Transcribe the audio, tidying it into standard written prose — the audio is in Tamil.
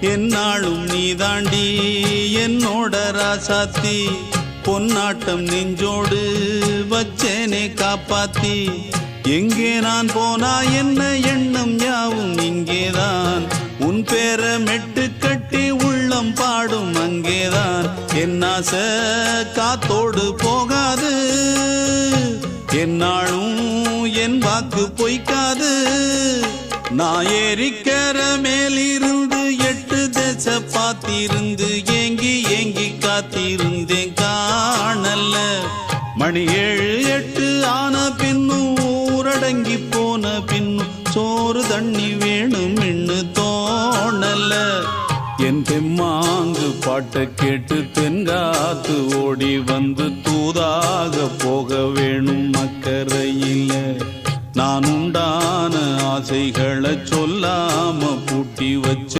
என்னாலும் நீ தாண்டி என்னோட ராசாத்தி பொன்னாட்டம் நெஞ்சோடு வச்சேனே காப்பாத்தி எங்கே நான் போனா என்ன எண்ணம் யாவும் இங்கேதான் உன் பேர மெட்டு கட்டி உள்ளம் பாடும் அங்கேதான் என் ஆசை காத்தோடு போகாது என்னாலும் என் வாக்கு பொய்க்காது நான் ஏறிக்கிற மேலிருந்து 8 தேச பார்த்திருந்து ஏங்கி ஏங்கி காத்திருந்தேன் காணல மணி 7 8 ஆன பின்னும் ஊரடங்கி போன பின்னும் சோறு தண்ணி வேணும் இன்னு தோணல என் தெம்மாங்கு பாட்டை கேட்டு தென்காத்து ஓடி வந்து தூதாக போக வேணும் அக்கறையில நான் உண்டான ஆசைகளை சொல்லாம பூட்டி வச்சு